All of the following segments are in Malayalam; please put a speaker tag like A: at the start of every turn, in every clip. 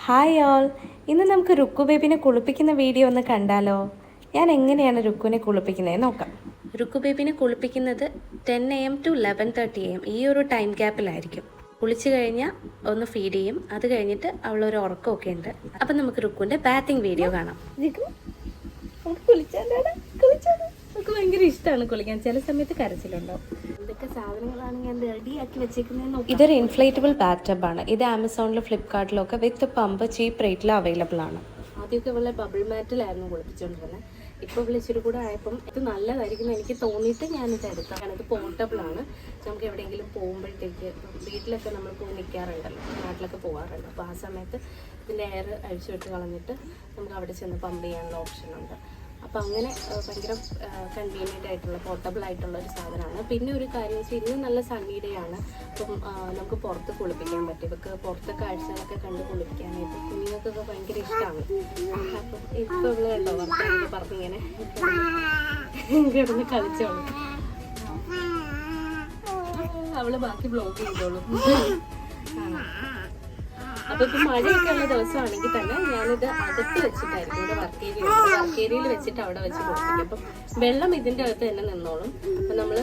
A: ഹായ് ഓൾ, ഇന്ന് നമുക്ക് രുക്കു ബേബിനെ കുളിപ്പിക്കുന്ന വീഡിയോ ഒന്ന് കണ്ടാലോ? ഞാൻ എങ്ങനെയാണ് രുക്കുവിനെ കുളിപ്പിക്കുന്നത് നോക്കാം. രുക്കു ബേബിനെ കുളിപ്പിക്കുന്നത് 10 AM to 11:30 AM ഈ ഒരു ടൈം ഗ്യാപ്പിലായിരിക്കും. കുളിച്ച് കഴിഞ്ഞാൽ ഒന്ന് ഫീഡ് ചെയ്യും, അത് കഴിഞ്ഞിട്ട് അവളൊരു ഉറക്കമൊക്കെ ഉണ്ട്. അപ്പം നമുക്ക് രുക്കുവിൻ്റെ ബാത്തിങ് വീഡിയോ കാണാം. നമുക്ക് ഭയങ്കര ഇഷ്ടമാണ് കുളിക്കാൻ. ചില സമയത്ത് കരച്ചിലുണ്ടാവും. ഇതൊക്കെ സാധനങ്ങളാണ് ഞാൻ റെഡിയാക്കി വെച്ചേക്കുന്നത്. ഇതൊരു ഇൻഫ്ലേറ്റബിൾ ബാത്ടബാണ്. ഇത് ആമസോണിലും ഫ്ലിപ്കാർട്ടിലൊക്കെ വിത്ത് പമ്പ് ചീപ്പ് റേറ്റിൽ അവൈലബിൾ ആണ്. ആദ്യമൊക്കെ ഇവളെ ബബിൾ മാറ്റിലായിരുന്നു കുളിപ്പിച്ചുകൊണ്ടിരുന്നത്. ഇപ്പോൾ വിളിച്ചിട്ട് കൂടെ ആയപ്പം ഇത് നല്ലതായിരിക്കും എനിക്ക് തോന്നിയിട്ട് ഞാനിത് എടുത്താണ്. ഇത് പോർട്ടബിൾ ആണ്. നമുക്ക് എവിടെയെങ്കിലും പോകുമ്പോഴത്തേക്ക് വീട്ടിലൊക്കെ നമ്മൾ പോയി നിൽക്കാറുണ്ടല്ലോ, നാട്ടിലൊക്കെ പോകാറുണ്ട്. അപ്പോൾ ആ സമയത്ത് ഇതിൻ്റെ എയർ അഴിച്ചു വിട്ട് കളഞ്ഞിട്ട് നമുക്ക് അവിടെ ചെന്ന് പമ്പ് ചെയ്യാനുള്ള ഓപ്ഷനുണ്ട്. അപ്പോൾ അങ്ങനെ ഭയങ്കര കൺവീനിയൻ്റ് ആയിട്ടുള്ള പോർട്ടബിൾ ആയിട്ടുള്ള ഒരു സാധനമാണ്. പിന്നെ ഒരു കാര്യം വെച്ചാൽ ഇന്ന് നല്ല സണ്ണി ഡേ ആണ്. അപ്പം നമുക്ക് പുറത്ത് കുളിപ്പിക്കാൻ പറ്റും. ഇവർക്ക് പുറത്തെ കാഴ്ചകളൊക്കെ കണ്ട് കുളിപ്പിക്കാനായിട്ട് കുഞ്ഞുങ്ങൾക്കൊക്കെ ഭയങ്കര ഇഷ്ടമാണ്. അപ്പം ഇപ്പോൾ ഇവിടെ കേട്ടോ വർത്താനൊക്കെ പറഞ്ഞിങ്ങനെ കിടന്ന് കളിച്ചോളൂ. അവള് ബാക്കി ബ്ലോഗ് ചെയ്തോളൂ. അപ്പോൾ ഇപ്പം മഴയൊക്കെ ഉള്ള ദിവസമാണെങ്കിൽ തന്നെ ഞാനിത് അകത്ത് വെച്ചിട്ടായിരിക്കും ഇവിടെ വർക്ക് ഏരിയയിൽ വെച്ചിട്ട് അവിടെ വെച്ച് കൊടുത്തിരിക്കും. അപ്പം വെള്ളം ഇതിൻ്റെ അകത്ത് തന്നെ നിന്നോളും. അപ്പം നമ്മൾ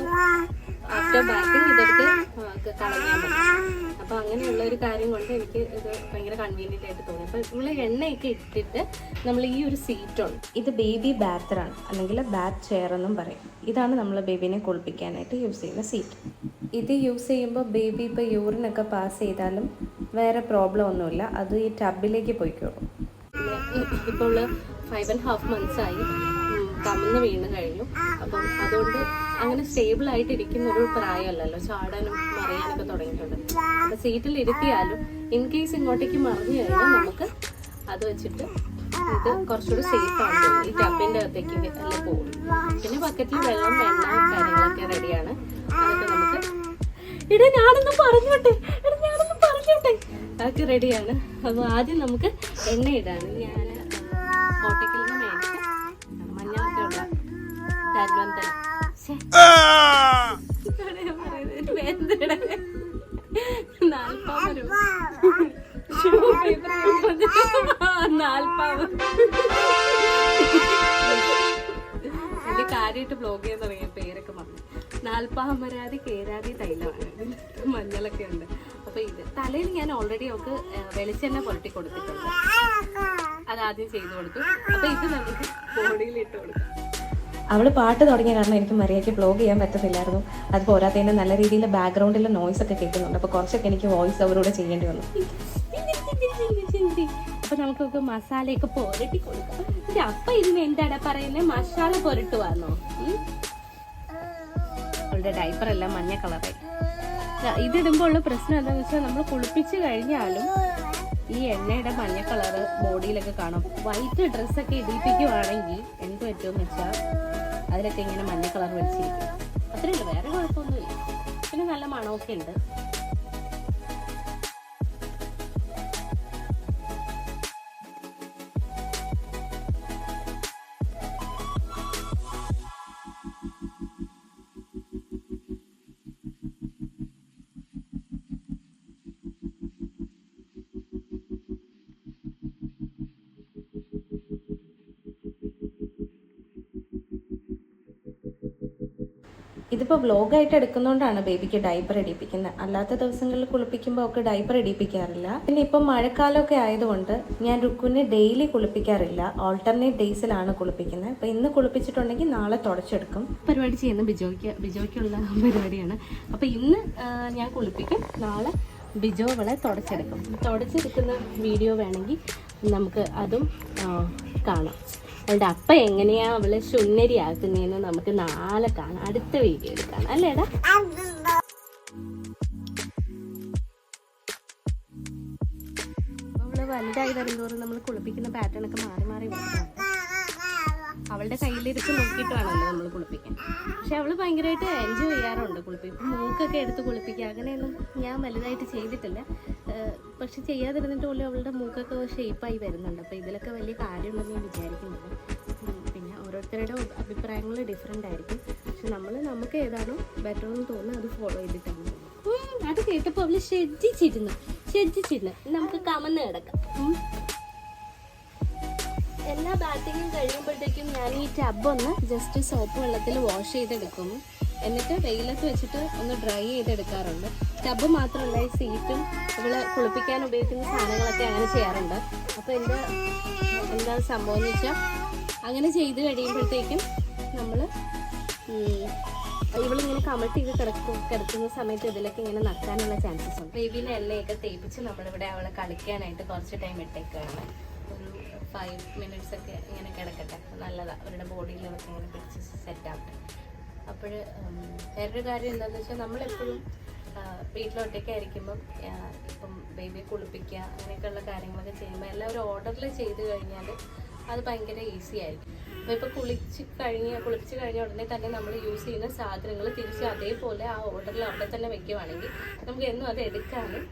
A: ആഫ്റ്റർ ബാത്തിങ് ഇതെടുത്ത് കളഞ്ഞാൽ മതി. അപ്പോൾ അങ്ങനെയുള്ള ഒരു കാര്യം കൊണ്ട് എനിക്ക് ഇത് ഭയങ്കര കൺവീനിയൻ്റ് ആയിട്ട് തോന്നി. അപ്പോൾ ഇവിടെ എണ്ണയൊക്കെ ഇട്ടിട്ട് നമ്മൾ ഈ ഒരു സീറ്റുണ്ട്. ഇത് ബേബി ബാത്തറാണ്, അല്ലെങ്കിൽ ബാത്ത് ചെയർ എന്നും പറയും. ഇതാണ് നമ്മൾ ബേബീനെ കുളിപ്പിക്കാനായിട്ട് യൂസ് ചെയ്യുന്ന സീറ്റ്. ഇത് യൂസ് ചെയ്യുമ്പോൾ ബേബി ഇപ്പോൾ യൂറിനൊക്കെ പാസ് ചെയ്താലും വേറെ പ്രോബ്ലം ഒന്നുമില്ല, അത് ഈ ടബിലേക്ക് പോയിക്കോളും. ഇപ്പോൾ 5.5 months ആയി, കമന്ന് വീണ് കഴിഞ്ഞു. അപ്പം അതുകൊണ്ട് അങ്ങനെ സ്റ്റേബിൾ ആയിട്ടിരിക്കുന്ന ഒരു പ്രായമല്ലല്ലോ, ചാടാനും മറിയാനൊക്കെ തുടങ്ങിയിട്ടുണ്ട്. അപ്പോൾ സീറ്റിൽ ഇരുത്തിയാലും ഇൻ കേസ് ഇങ്ങോട്ടേക്ക് മറിഞ്ഞു കഴിഞ്ഞാൽ നമുക്ക് അത് വെച്ചിട്ട് ഇത് കുറച്ചുകൂടി സേഫാണ്. ഈ ടബിൻ്റെ അകത്തേക്ക് എല്ലാം പോകും. പിന്നെ ബക്കറ്റിൽ വെള്ളം, എണ്ണ കാര്യങ്ങളൊക്കെ റെഡിയാണ്. അതൊക്കെ നമുക്ക് ഞാനൊന്നും പറഞ്ഞോട്ടെ അതൊക്കെ റെഡിയാണ്. അപ്പോൾ ആദ്യം നമുക്ക് എണ്ണ ഇടാണ്. ഞാൻ കോട്ടയ്ക്കിൽ നിന്ന് മേടിച്ച മഞ്ഞളൊക്കെ ഉള്ള തരുവന്തല എന്റെ കാര്യമായിട്ട് ബ്ലോഗ് ചെയ്യാൻ തുടങ്ങിയ പേരൊക്കെ പറഞ്ഞു. നാൽപ്പാമരാതി കേരാതി തൈലമാണ്. മഞ്ഞളൊക്കെ ഉണ്ട്. അപ്പൊ ഇത് തലയിൽ ഞാൻ ഓൾറെഡി അവൾക്ക് വെളിച്ചെണ്ണ പുരട്ടി കൊടുത്തിട്ടുണ്ട്. അതാദ്യം ചെയ്തു കൊടുത്തു. അപ്പൊ ഇത് നമുക്ക് ബോഡിയിൽ ഇട്ട് കൊടുക്കാം. അവള് പാട്ട് തുടങ്ങിയ കാരണം എനിക്ക് മര്യാദയ്ക്ക് ബ്ലോഗ് ചെയ്യാൻ പറ്റത്തില്ലായിരുന്നു. അത് പോരാത്തതിന്റെ നല്ല രീതിയിൽ ബാക്ക്ഗ്രൗണ്ടിൽ നോയ്സ് ഒക്കെ കേൾക്കുന്നുണ്ട്. അപ്പൊ കുറച്ചൊക്കെ എനിക്ക് വോയിസ് ഓവറോടെ ചെയ്യേണ്ടി വന്നു. അപ്പൊ നമുക്കൊക്കെ മസാലയൊക്കെ പുരട്ടി കൊടുക്കാം. അപ്പൊ ഇതിന് എന്താടാ പറയുന്നത്, മസാല പുരട്ടുവാന്നോ? അവളുടെ ഡൈപ്പറെല്ലാം മഞ്ഞ കളറായി. ഇതിടുമ്പോൾ ഉള്ള പ്രശ്നം എന്താണെന്ന് വെച്ചാൽ നമ്മൾ കുളിപ്പിച്ച് കഴിഞ്ഞാലും ഈ എണ്ണയുടെ മഞ്ഞ കളറ് ബോഡിയിലൊക്കെ കാണും. വൈറ്റ് ഡ്രസ്സൊക്കെ ഇടിപ്പിക്കുവാണെങ്കിൽ എന്ത് പറ്റുമെന്ന് വെച്ചാൽ അതിലൊക്കെ ഇങ്ങനെ മഞ്ഞ കളർ വെച്ചിരിക്കും. അത്രയുണ്ട്, വേറെ കുഴപ്പമൊന്നുമില്ല. പിന്നെ നല്ല മണമൊക്കെ ഉണ്ട്. ഇതിപ്പോൾ വ്ലോഗായിട്ട് എടുക്കുന്നതുകൊണ്ടാണ് ബേബിക്ക് ഡൈപ്പർ ഇടിപ്പിക്കുന്നത്. അല്ലാത്ത ദിവസങ്ങളിൽ കുളിപ്പിക്കുമ്പോൾ ഒക്കെ ഡൈപ്പർ ഇടിപ്പിക്കാറില്ല. പിന്നെ ഇപ്പം മഴക്കാലമൊക്കെ ആയതുകൊണ്ട് ഞാൻ രുക്കുവിനെ ഡെയിലി കുളിപ്പിക്കാറില്ല, ഓൾട്ടർനേറ്റ് ഡേയ്സിലാണ് കുളിപ്പിക്കുന്നത്. അപ്പോൾ ഇന്ന് കുളിപ്പിച്ചിട്ടുണ്ടെങ്കിൽ നാളെ തുടച്ചെടുക്കും. പരിപാടി ചെയ്യുന്ന ബിജോയ്ക്കുള്ള പരിപാടിയാണ്. അപ്പോൾ ഇന്ന് ഞാൻ കുളിപ്പിക്കും, നാളെ ബിജോ അവളെ തുടച്ചെടുക്കും. തുടച്ചെടുക്കുന്ന വീഡിയോ വേണമെങ്കിൽ നമുക്ക് അതും കാണാം. അവളുടെ അപ്പ എങ്ങനെയാ അവളെ ശുന്നരിയാക്കുന്നതെന്ന് നമുക്ക് നാളെ കാണാം, അടുത്ത വീഡിയോ എടുക്കാം അല്ലേടാ. അവള് വലുതായി വരുന്നതോറും നമ്മൾ കുളിപ്പിക്കുന്ന പാറ്റേൺ ഒക്കെ മാറി മാറി വരുന്നതാണ്. അവളുടെ കയ്യിലിരുത്ത് നോക്കിയിട്ട് വേണമല്ലോ നമ്മൾ കുളിപ്പിക്കാൻ. പക്ഷെ അവള് ഭയങ്കരമായിട്ട് എൻജോയ് ചെയ്യാറുണ്ട് കുളിപ്പിക്കും. മൂക്കൊക്കെ എടുത്ത് കുളിപ്പിക്കുക അങ്ങനെയൊന്നും ഞാൻ വലുതായിട്ട് ചെയ്തിട്ടില്ല. പക്ഷെ ചെയ്യാതിരുന്നിട്ട് പോലും അവളുടെ മൂക്കൊക്കെ ഷേപ്പായി വരുന്നുണ്ട്. അപ്പോൾ ഇതിലൊക്കെ വലിയ കാര്യമുണ്ടെന്ന് ഞാൻ വിചാരിക്കുന്നില്ല. പിന്നെ ഓരോരുത്തരുടെ അഭിപ്രായങ്ങൾ ഡിഫറെൻ്റ് ആയിരിക്കും. പക്ഷെ നമുക്ക് ഏതാണോ ബെറ്റർ എന്ന് തോന്നുന്നത് അത് ഫോളോ ചെയ്തിട്ടാണ്. അത് കേട്ടപ്പോൾ അവള് ശ്രദ്ധിച്ചിരുന്നു. നമുക്ക് കമന്ന് കിടക്കാം. എല്ലാ ബാറ്റിങ്ങും കഴിയുമ്പോഴത്തേക്കും ഞാൻ ഈ ടബ് ഒന്ന് ജസ്റ്റ് സോപ്പ് വെള്ളത്തിൽ വാഷ് ചെയ്തെടുക്കും. എന്നിട്ട് വെയിലത്ത് വെച്ചിട്ട് ഒന്ന് ഡ്രൈ ചെയ്തെടുക്കാറുണ്ട്. ടബ് മാത്രമല്ല, ഈ സീറ്റും ഇവള് കുളിപ്പിക്കാൻ ഉപയോഗിക്കുന്ന സാധനങ്ങളൊക്കെ അങ്ങനെ ചെയ്യാറുണ്ട്. അപ്പോൾ എന്താ സംഭവം എന്ന് വെച്ചാൽ, അങ്ങനെ ചെയ്ത് കഴിയുമ്പോഴത്തേക്കും നമ്മൾ ഇവളിങ്ങനെ കമഴ്ത്തി ചെയ്ത് കിടക്കുന്ന സമയത്ത് ഇതിലൊക്കെ ഇങ്ങനെ നക്കാനുള്ള ചാൻസസ് ഉണ്ട്. ബേബിയിലെ എണ്ണയൊക്കെ തേപ്പിച്ച് നമ്മളിവിടെ അവളെ കളിക്കാനായിട്ട് കുറച്ച് ടൈം ഇട്ടേക്കാണ്. ഒരു 5 minutes ഒക്കെ ഇങ്ങനെ കിടക്കട്ടെ, നല്ലതാണ് അവരുടെ ബോഡിയിലൊക്കെ ഇങ്ങനെ പിടിച്ച് സെറ്റ് ആവട്ടെ. അപ്പോൾ വേറൊരു കാര്യം എന്താണെന്ന് വെച്ചാൽ, നമ്മളെപ്പോഴും വീട്ടിലൊറ്റയ്ക്കായിരിക്കുമ്പം ഇപ്പം ബേബിയെ കുളിപ്പിക്കുക അങ്ങനെയൊക്കെയുള്ള കാര്യങ്ങളൊക്കെ ചെയ്യുമ്പോൾ എല്ലാം ഒരു ഓർഡറിൽ ചെയ്ത് കഴിഞ്ഞാൽ അത് ഭയങ്കര ഈസി ആയിരിക്കും. അപ്പോൾ ഇപ്പോൾ കുളിച്ച് കഴിഞ്ഞ ഉടനെ തന്നെ നമ്മൾ യൂസ് ചെയ്യുന്ന സാധനങ്ങൾ തിരിച്ച് അതേപോലെ ആ ഓർഡറിൽ അവിടെ തന്നെ വെക്കുകയാണെങ്കിൽ നമുക്ക് എന്നും അത് എടുക്കാനും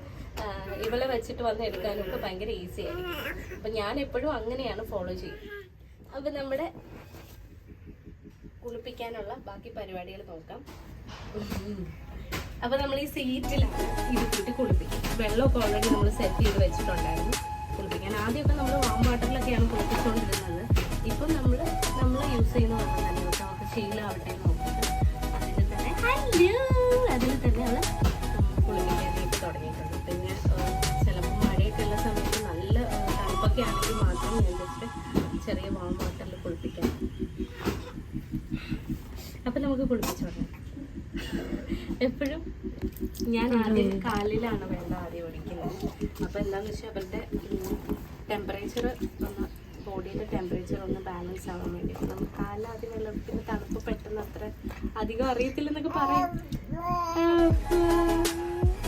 A: ഇവളെ വെച്ചിട്ട് വന്ന് എടുക്കാനും ഒക്കെ ഭയങ്കര ഈസി ആയിരിക്കും. അപ്പം ഞാൻ എപ്പോഴും അങ്ങനെയാണ് ഫോളോ ചെയ്യുന്നത്. അപ്പം നമ്മുടെ കുളിപ്പിക്കാനുള്ള ബാക്കി പരിപാടികൾ നോക്കാം. അപ്പോൾ നമ്മൾ ഈ സീറ്റിലാണ് ഇരുത്തിയിട്ട് കുളിപ്പിക്കും. വെള്ളമൊക്കെ ഓൾറെഡി നമ്മൾ സെറ്റ് ചെയ്ത് വെച്ചിട്ടുണ്ടായിരുന്നു കുളിപ്പിക്കാൻ. ആദ്യമൊക്കെ നമ്മൾ വാം വാട്ടറിലൊക്കെയാണ് കുളിപ്പിച്ചുകൊണ്ടിരുന്നത്. ഇപ്പം നമ്മൾ യൂസ് ചെയ്യുന്ന വെള്ളം തന്നെ നമുക്ക് ശീലമാവട്ടെ എന്ന് നോക്കിയിട്ട് അതിൽ തന്നെ അവൾ കുളിപ്പിക്കാനായിട്ട് തുടങ്ങിയിട്ടുണ്ട്. പിന്നെ ചിലപ്പോൾ മഴയൊക്കെ ഉള്ള സമയത്ത് നല്ല തണുപ്പൊക്കെ ആണെങ്കിൽ മാത്രം ഞാൻ ജസ്റ്റ് ചെറിയ വാം വാട്ടറിൽ കുളിപ്പിക്കാം. അപ്പം നമുക്ക് കുളിപ്പിച്ചു തുടങ്ങാം. എപ്പോഴും ഞാൻ ആദ്യം കാലിലാണ് വെള്ളം ആദ്യം ഒഴിക്കുന്നത്. അപ്പോൾ എന്താണെന്ന് വെച്ചാൽ അവരുടെ ടെമ്പറേച്ചർ ഒന്ന്, ബോഡിയുടെ ടെമ്പറേച്ചർ ഒന്ന് ബാലൻസ് ആവാൻ വേണ്ടിയിട്ട് നമ്മൾ കാലിൽ ആദ്യം വെള്ളം ഒഴിക്കുന്ന തണുപ്പ് പെട്ടെന്ന് അത്ര അധികം അറിയത്തില്ലെന്നൊക്കെ പറയും.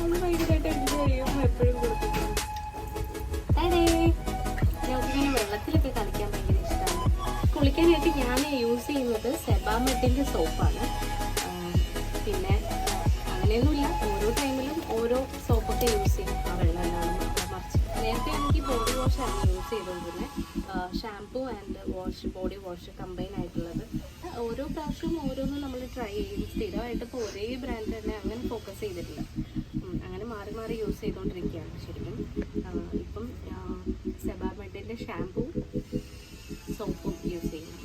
A: അത് ഭയങ്കരമായിട്ട് എൻജോയ് ചെയ്യും എപ്പോഴും കുളിപ്പിക്കും. ഞങ്ങൾക്കിങ്ങനെ വെള്ളത്തിലൊക്കെ കളിക്കാൻ ഭയങ്കര ഇഷ്ടമാണ്. കുളിക്കാനായിട്ട് ഞാൻ യൂസ് ചെയ്യുന്നത് സെബാമെഡിൻ്റെ സോപ്പാണ്. പിന്നെ അങ്ങനെയൊന്നുമില്ല, ഓരോ ടൈമിലും ഓരോ സോപ്പൊക്കെ യൂസ് ചെയ്യും. ആ വെള്ളമെല്ലാം മറിച്ച് നേരത്തെ എനിക്ക് ബോഡി വാഷാണ് യൂസ് ചെയ്തുകൊണ്ടിരുന്നത്. Shampoo and body wash combine ആയിട്ടുള്ളത്. ഓരോ പ്രാവശ്യവും ഓരോന്നും നമ്മൾ ട്രൈ ചെയ്യും. സ്ഥിരമായിട്ട് ഇപ്പോൾ ഒരേ ബ്രാൻഡ് തന്നെ അങ്ങനെ ഫോക്കസ് ചെയ്തിട്ടില്ല. അങ്ങനെ മാറി മാറി യൂസ് ചെയ്തുകൊണ്ടിരിക്കുകയാണ് ശരിക്കും. ഇപ്പം സെബാമെഡിൻ്റെ ഷാംപൂ സോപ്പും യൂസ് ചെയ്യുന്നു.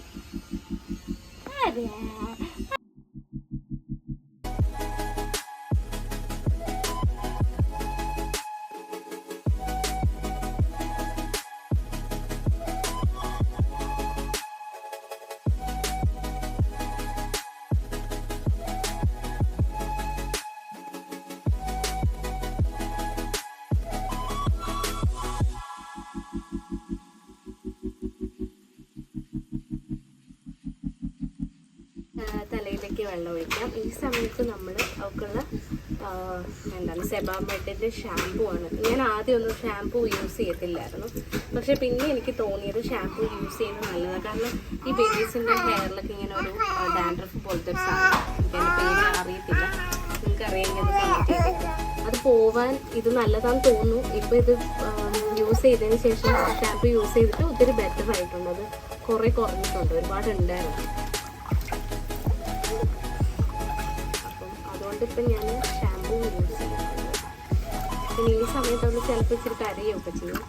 A: തലയിലേക്ക് വെള്ളം ഒഴിക്കാം. ഈ സമയത്ത് നമ്മൾ അവൾക്കുള്ള സെബാമെഡിൻ്റെ ഷാംപൂ ആണ്. ഞാൻ ആദ്യമൊന്നും ഷാംപൂ യൂസ് ചെയ്യത്തില്ലായിരുന്നു. പക്ഷെ പിന്നെ എനിക്ക് തോന്നിയത് ഷാംപൂ യൂസ് ചെയ്യുന്നത് നല്ലതാണ്. കാരണം ഈ ബേബീസിൻ്റെ ഹെയറിലൊക്കെ ഇങ്ങനെ ഒരു ഡാൻഡ്രഫ് പോലത്തെ ഒരു സാധനം, എൻ്റെ പേര് അറിയത്തില്ല, നിങ്ങൾക്കറിയാമെങ്കിൽ അത് പോവാൻ ഇത് നല്ലതാണെന്ന് തോന്നുന്നു. ഇപ്പോൾ ഇത് യൂസ് ചെയ്തതിന് ശേഷം ഷാംപൂ യൂസ് ചെയ്തിട്ട് ഒത്തിരി ബെറ്റർ ആയിട്ടുണ്ട്. അത് കുറേ കുറഞ്ഞിട്ടുണ്ട്, ഒരുപാടുണ്ടായിരുന്നു. അപ്പം ഇപ്പം ഞാൻ ഷാംപൂ യൂസ് ചെയ്യുന്നുണ്ട്. പിന്നെ ഈ സമയത്തൊന്ന് ചിലപ്പോൾ ഇച്ചിരി കരയൊക്കെ ചെയ്യും.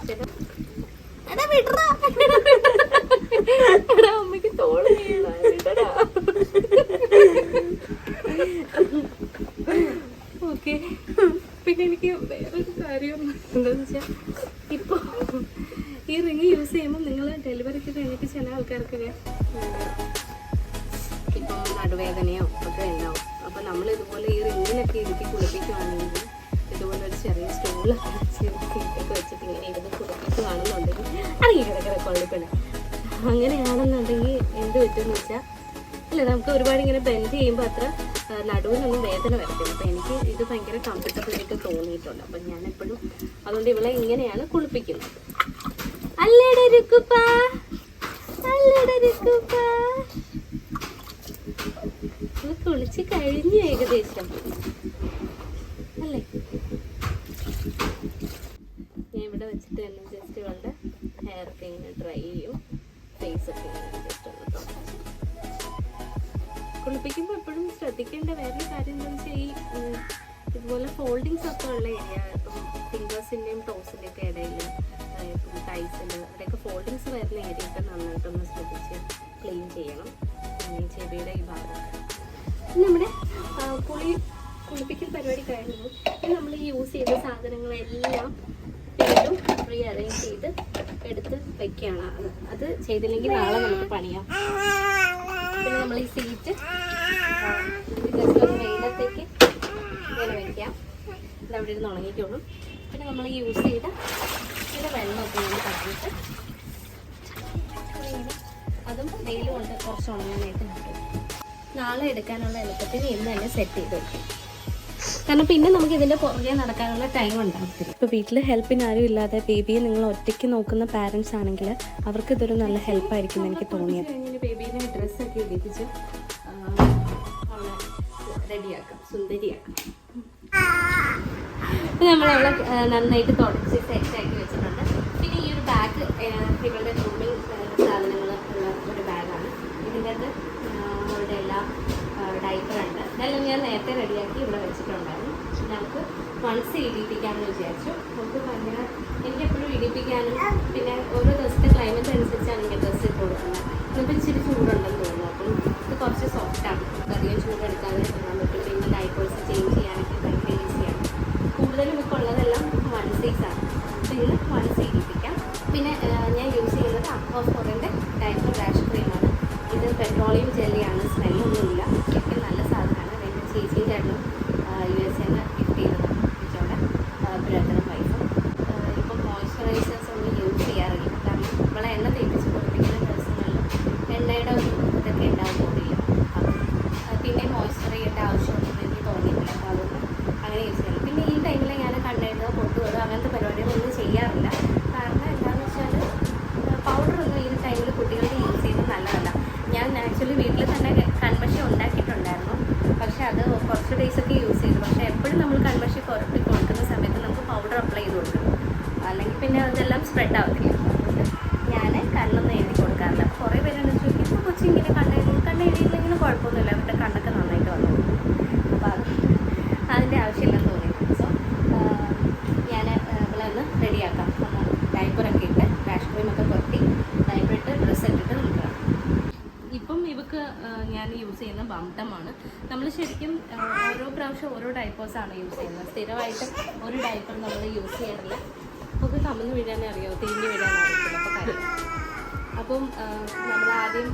A: ചിലപ്പോൾ അമ്മയ്ക്ക് തോള് വീഴടാ. ഓക്കെ. പിന്നെ എനിക്ക് വേറൊരു കാര്യം എന്താണെന്ന് വെച്ചാൽ, ഇപ്പോൾ ഈ റിങ് യൂസ് ചെയ്യുമ്പോൾ നിങ്ങൾ ഡെലിവറിക്ക് കഴിഞ്ഞിട്ട് ചില ആൾക്കാർക്ക് ഇപ്പം നടുവേദനയോ ഒക്കെ ഉണ്ടാവും. അപ്പോൾ നമ്മൾ ഇതുപോലെ ഈ റിങ്ങിനൊക്കെ ഇരുത്തി കുളിപ്പിക്കുകയാണെങ്കിൽ, ഇതുപോലെ ഒരു ചെറിയ സ്റ്റൂളൊക്കെ സീറ്റൊക്കെ വെച്ചിട്ട് ഇങ്ങനെ ഇരുന്ന് കുളിപ്പിക്കുകയാണെന്നുണ്ടെങ്കിൽ അറിയി കിടക്കിട കുഴപ്പമില്ല. അങ്ങനെയാണെന്നുണ്ടെങ്കിൽ എന്ത് പറ്റുമെന്ന് വെച്ചാൽ, അല്ല നമുക്ക് ഒരുപാട് ഇങ്ങനെ ബെൻഡ് ചെയ്യുമ്പോൾ അത്ര നടുവിനൊന്നും വേദന വരത്തില്ല. അപ്പോൾ എനിക്ക് ഇത് ഭയങ്കര കംഫർട്ടബിളായിട്ട് തോന്നിയിട്ടുണ്ട്. അപ്പം ഞാൻ എപ്പോഴും അതുകൊണ്ട് ഇവളെ ഇങ്ങനെയാണ് കുളിപ്പിക്കുന്നത്. അല്ലേടരുക്കുപ്പാ, അല്ലേടരുക്കുപ്പാ. ഇത് കുളിച്ച് കഴിഞ്ഞു ഏകദേശം അല്ലേ. ഞാൻ ഇവിടെ വെച്ചിട്ട് തന്നെ ജസ്റ്റ് ഇവളുടെ ഹെയറൊക്കെ ഇങ്ങനെ ഡ്രൈ ചെയ്യും, ഫേസൊക്കെ ഇങ്ങനെ ജസ്റ്റ് ഒന്ന് തുടങ്ങും. കുളിപ്പിക്കുമ്പോൾ എപ്പോഴും ശ്രദ്ധിക്കേണ്ട വേറൊരു കാര്യം എന്താണെന്ന് വെച്ചാൽ, ഈ ഇതുപോലെ ഫോൾഡിങ്സ് ഒക്കെ ഉള്ള ഏരിയ, ഇപ്പം ഫിംഗർ പാമ്പേഴ്സിൻ്റെയും ടോസിൻ്റെ ഒക്കെ ഇടയിൽ ഇപ്പം ടൈസിൽ അവിടെയൊക്കെ ഫോൾഡിങ്സ് വരുന്ന ഏരിയയൊക്കെ നന്നായിട്ടൊന്ന് ശ്രദ്ധിച്ച് ക്ലീൻ ചെയ്യണം. ഈ ചെവിയുടെ ഈ ഭാഗം നമ്മുടെ കുളിപ്പിക്കൽ പരിപാടി കഴിഞ്ഞു. നമ്മൾ യൂസ് ചെയ്ത സാധനങ്ങളെല്ലാം വീണ്ടും റീ അറേഞ്ച് ചെയ്ത് എടുത്ത് വെക്കുകയാണ്. അത് ചെയ്തില്ലെങ്കിൽ നാളെ നമുക്ക് പണിയാം. പിന്നെ നമ്മൾ ഈ സീറ്റ് ജസ്റ്റ് ഒന്ന് വെയിലത്തേക്ക് ഇങ്ങനെ വയ്ക്കാം. ഇതവിടെ ഇരുന്ന് ഉണങ്ങിക്കോളും. പിന്നെ നമ്മൾ യൂസ് ചെയ്ത പിന്നെ വെള്ളമൊക്കെ ഇങ്ങനെ തട്ടിയിട്ട് അതും വെയിൽ കൊണ്ട് കുറച്ച് ഉണങ്ങാനായിട്ട് കിട്ടും. നാളെ എടുക്കാനുള്ള എളുപ്പത്തിന് ഇന്ന് തന്നെ സെറ്റ് ചെയ്ത് വെക്കും. കാരണം പിന്നെ നമുക്ക് ഇതിൻ്റെ പുറകെ നടക്കാനുള്ള ടൈം ഉണ്ടാകത്തില്ല. ഇപ്പോൾ വീട്ടിൽ ഹെൽപ്പിന് ആരും ഇല്ലാതെ ബേബിയെ നിങ്ങൾ ഒറ്റയ്ക്ക് നോക്കുന്ന പാരൻസ് ആണെങ്കിൽ അവർക്ക് ഇതൊരു നല്ല ഹെൽപ്പായിരിക്കും എനിക്ക് തോന്നിയത്. കഴിഞ്ഞ് ബേബീനെ ഡ്രസ്സൊക്കെ ഇടിപ്പിച്ച് റെഡിയാക്കാം, സുന്ദരിയാക്കാം. നമ്മളവളെ നന്നായിട്ട് തുടച്ച് സെറ്റാക്കി വെച്ചിട്ടുണ്ട്. പിന്നെ ഈ ഒരു ബാഗ് ഇവളുടെ ഗ്രൂമിങ് സാധനങ്ങൾ ഉള്ള ഒരു ബാഗാണ്. ഇതിൻ്റെ അകത്ത് അവളുടെ എല്ലാ ഡൈപ്പറുണ്ട്. ഇതെല്ലാം ഞാൻ നേരത്തെ റെഡിയാക്കി ഇവിടെ വെച്ചിട്ടുണ്ടായിരുന്നു. നമുക്ക് വൺസ് ഇടിപ്പിക്കാമെന്ന് വിചാരിച്ചു. നമുക്ക് ഭയങ്കര എനിക്കെപ്പോഴും ഇടിപ്പിക്കാനും പിന്നെ ഓരോ ദിവസത്തെ ക്ലൈമറ്റ് അനുസരിച്ചാണ് എനിക്ക് ഡ്രസ്സ് ഇട്ട് കൊടുക്കുന്നത്. ഇപ്പോൾ ഇച്ചിരി ചൂടുണ്ടെന്ന് തോന്നുന്നു. അപ്പം ഇത് കുറച്ച് സോഫ്റ്റാണ്, അധികം ചൂടെടുക്കാതെ ഇടാൻ പറ്റും. പിന്നെ ഡൈപ്പേഴ്സ് ചേഞ്ച് ചെയ്യാനൊക്കെ ഭയങ്കര ഈസിയാണ്. കൂടുതലും ഇപ്പോൾ ഉള്ളതെല്ലാം 1/6 അപ്പോൾ ഇന്ന് 1/6 ഇടിപ്പിക്കാം. പിന്നെ ഞാൻ യൂസ് ചെയ്യുന്നത് അക്വാഫോറിൻ്റെ ഡൈപ്പർ റാഷ് ക്രീമാണ്. ഇത് പെട്രോളിയം ജെല്ലിയാണ്, സ്മെല്ലൊന്നുമില്ല. ഒക്കെ നല്ല സാധനമാണ്. എൻ്റെ ചേച്ചിയും ചേട്ടനും USA ഗിഫ്റ്റ് ചെയ്തതാണ്. ചേച്ചിയുടെ ബ്രദറും വൈഫും. ഇപ്പം മോയ്സ്ചറൈസേഴ്സ് ഒന്നും യൂസ് ചെയ്യാറില്ല. കാരണം നമ്മളെ എണ്ണ തേപ്പിച്ച് കുളിപ്പിക്കുന്ന ദിവസങ്ങളിൽ എണ്ണയുടെ ഒരു ഇതൊക്കെ ഉണ്ടാകുന്നില്ല. അപ്പം പിന്നെ മോയ്സ്ചർ ചെയ്യേണ്ട ആവശ്യമൊന്നും എനിക്ക് തോന്നിയിട്ടില്ല. അപ്പോൾ അതൊന്നും അങ്ങനെ യൂസ് ചെയ്യാറില്ല. പിന്നെ ഈ ടൈമിൽ ഞാൻ കണ്ണെഴുതുക, പൊട്ടുകയോ അങ്ങനത്തെ പരിപാടികളൊന്നും ചെയ്യാറില്ല. കാരണം എന്താണെന്ന് വെച്ചാൽ പൗഡറൊന്നും ഈ ടൈമിൽ കുട്ടികൾക്ക് യൂസ് ചെയ്യുന്നത് നല്ലതല്ല. ഞാൻ ആക്ച്വലി വീട്ടിൽ തന്നെ കൺമഷി ഉണ്ടാക്കിയിട്ടുണ്ടായിരുന്നു. പക്ഷേ അത് കുറച്ച് ഡേയ്സൊക്കെ യൂസ് ചെയ്തു. പക്ഷേ എപ്പോഴും നമ്മൾ കൺമഷി പുറത്ത് കൊടുക്കുന്ന സമയത്ത് നമുക്ക് പൗഡർ അപ്ലൈ ചെയ്ത് കൊടുക്കണം. അല്ലെങ്കിൽ പിന്നെ അതെല്ലാം സ്പ്രെഡ് ആവത്തില്ല. അതുകൊണ്ട് ഞാൻ കണ്ണൊന്നും എഴുതി കൊടുക്കാറില്ല. അപ്പോൾ കുറേ പേരെന്ന് ചോദിക്കും കൊച്ചിങ്ങനെ കണ്ണെഴുതിയില്ലെങ്കിലും കുഴപ്പമൊന്നുമില്ല, അവരുടെ കണ്ണൊക്കെ നന്നായിട്ട് വന്നു. അപ്പോൾ അതിൻ്റെ ആവശ്യമില്ലെന്ന് തോന്നി. സോ ഞാൻ ഇവളൊന്ന് റെഡിയാക്കാം. ഡൈപ്പറൊക്കെ ഇട്ട് റാഷ് ക്രീമൊക്കെ പുരട്ടി ഡൈപ്പറിട്ട് ഡ്രസ്സ് ഇട്ടിട്ട് നമുക്ക് ഇപ്പം ഇവക്ക് ഞാൻ യൂസ് ചെയ്യുന്ന ബംടമാണ്. നമ്മൾ ശരിക്കും ഓരോ പ്രാവശ്യം ഓരോ ഡൈപ്പേഴ്സാണ് യൂസ് ചെയ്യുന്നത്. സ്ഥിരമായിട്ട് ഒരു ഡൈപ്പർ നമ്മൾ യൂസ് ചെയ്യാറില്ല. നമുക്ക് കമന്ന് വീഴാനേ അറിയാമോ, തിരിഞ്ഞ് വീഴാനേ അറിയത്തില്ല. അപ്പോൾ കാര്യം അപ്പം നമ്മൾ ആദ്യം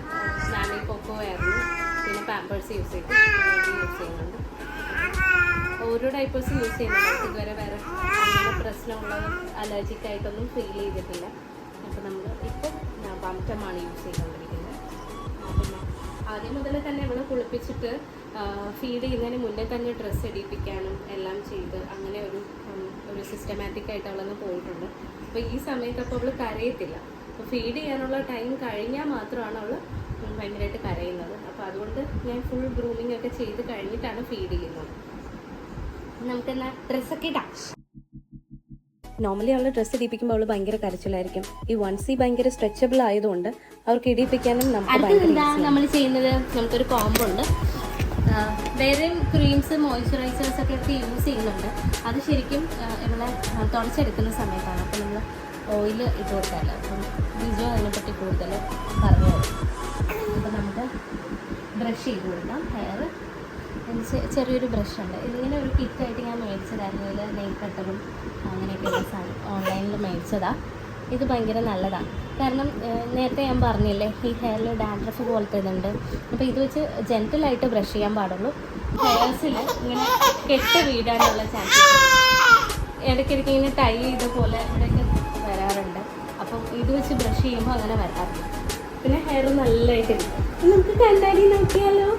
A: നാമി കൊക്കോ ആയിരുന്നു, പിന്നെ പാമ്പേഴ്സ് യൂസ് ചെയ്യുന്നുണ്ട്. ഓരോ ഡൈപ്പേഴ്സ് യൂസ് ചെയ്യുന്നുണ്ട്. ഇതുവരെ വേറെ അങ്ങനെ പ്രശ്നമുള്ളത് അലർജിക്കായിട്ടൊന്നും ഫീൽ ചെയ്തിട്ടില്ല. അപ്പോൾ നമ്മൾ ഇപ്പം ബംടമാണ് യൂസ് ചെയ്തുകൊണ്ടിരിക്കുന്നത്. പിന്നെ ആദ്യം മുതൽ തന്നെ ഇവിടെ കുളിപ്പിച്ചിട്ട് ഫീഡ് ചെയ്യുന്നതിന് മുന്നേ തന്നെ ഡ്രസ്സ് ഇടിപ്പിക്കാനും എല്ലാം ചെയ്ത് അങ്ങനെ ഒരു സിസ്റ്റമാറ്റിക് ആയിട്ട് അവളൊന്ന് പോയിട്ടുണ്ട്. അപ്പോൾ ഈ സമയത്തപ്പോൾ അവൾ കരയത്തില്ല. അപ്പോൾ ഫീഡ് ചെയ്യാനുള്ള ടൈം കഴിഞ്ഞാൽ മാത്രമാണ് അവൾ ഭയങ്കരമായിട്ട് കരയുന്നത്. അപ്പോൾ അതുകൊണ്ട് ഞാൻ ഫുൾ ഗ്രൂമിംഗ് ഒക്കെ ചെയ്ത് കഴിഞ്ഞിട്ടാണ് ഫീഡ് ചെയ്യുന്നത്. നമുക്കെന്നാ ഡ്രസ്സൊക്കെ ഇടാം. നോർമലി അവൾ ഡ്രസ്സ് ഇടിപ്പിക്കുമ്പോൾ അവൾ ഭയങ്കര കരച്ചിലായിരിക്കും. ഈ 1C ഭയങ്കര സ്ട്രെച്ചബിൾ ആയതുകൊണ്ട് അവർക്ക് ഇടിപ്പിക്കാനും നമ്മൾ ചെയ്യുന്നത് നമുക്കൊരു കോംബോ ഉണ്ട്. വേറെയും ക്രീംസ് മോയ്സ്ചറൈസേഴ്സൊക്കെ യൂസ് ചെയ്യുന്നുണ്ട്. അത് ശരിക്കും ഇവളെ തുടച്ചെടുക്കുന്ന സമയത്താണ്. അപ്പോൾ നമ്മൾ ഓയിൽ ഇട്ട് കൊടുക്കാമല്ലോ. അപ്പം ബിജോ അതിനെപ്പറ്റി കൂടുതൽ പറഞ്ഞു തരും. അപ്പോൾ നമുക്ക് ബ്രഷ് ചെയ്ത് കൊടുക്കാം. ഹെയർ ചെറിയൊരു ബ്രഷുണ്ട്. ഇതിങ്ങനെ ഒരു കിറ്റായിട്ട് ഞാൻ മേടിച്ചതായിരുന്നു. ഇതിൽ നെയിൽ കട്ടറും അങ്ങനെയൊക്കെയുള്ള സാധനം ഓൺലൈനിൽ മേടിച്ചതാണ്. ഇത് ഭയങ്കര നല്ലതാണ്. കാരണം നേരത്തെ ഞാൻ പറഞ്ഞില്ലേ ഈ ഹെയറിൽ ഡാൻഡ്രഫ് പോലത്തെ ഇതുണ്ട്. അപ്പോൾ ഇത് വെച്ച് ജെൻറ്റലായിട്ട് ബ്രഷ് ചെയ്യാൻ പാടുള്ളൂ. ഹെയർസിൽ ഇങ്ങനെ കെട്ട് വീഴാനുള്ള ചാൻസ് ഇടയ്ക്കിടയ്ക്ക് ഇങ്ങനെ ടൈ ചെയ്ത പോലെ ഇവിടെയൊക്കെ വരാറുണ്ട്. അപ്പം ഇത് വെച്ച് ബ്രഷ് ചെയ്യുമ്പോൾ അങ്ങനെ വരാറില്ല. പിന്നെ ഹെയർ നല്ലതായിട്ട് ഇരിക്കും. നമുക്ക് കണ്ണാടി നോക്കിയാലോ?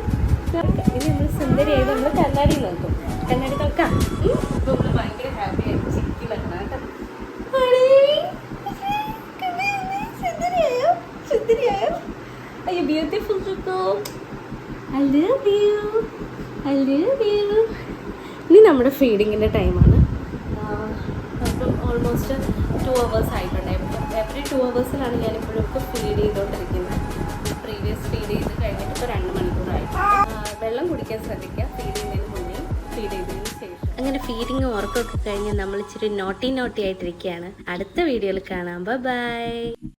A: ഇനി നമ്മൾ സുന്ദരിയായിട്ട് നമ്മൾ കണ്ണാടി നോക്കും. കണ്ണാടി നോക്കാം. ഇപ്പോൾ നമ്മൾ ഭയങ്കര ഹാപ്പി ആയിട്ട് ചിരിക്കി വെക്കണം കേട്ടോ. അയ്യോ ബ്യൂട്ടിഫുൾ കേട്ടോ. I love you, I love you. ഇനി നമ്മുടെ ഫീഡിങ്ങിൻ്റെ ടൈമാണ്. അപ്പം ഓൾമോസ്റ്റ് 2 hours ആയിട്ടുണ്ടായിരുന്നു. എവറി 2 hours ഞാനിപ്പോഴും ഒക്കെ ഫീഡ് ചെയ്തുകൊണ്ടിരിക്കുന്നത്. പ്രീവിയസ് ഫീഡ് ചെയ്ത് കഴിഞ്ഞിട്ട് ഇപ്പോൾ 2 മണിക്കൂറായി. വെള്ളം കുടിക്കാൻ ശ്രദ്ധിക്കുക ഫീഡ് ചെയ്യുന്നതിന് മുന്നേ. ഫീഡ് ചെയ്തതിന് ശേഷം.
B: അങ്ങനെ ഫീഡിങ്ങും ഉറക്കമൊക്കെ കഴിഞ്ഞ് നമ്മൾ ഇച്ചിരി നോട്ടി ആയിട്ടിരിക്കുകയാണ്. അടുത്ത വീഡിയോയിൽ കാണാം. ബൈ.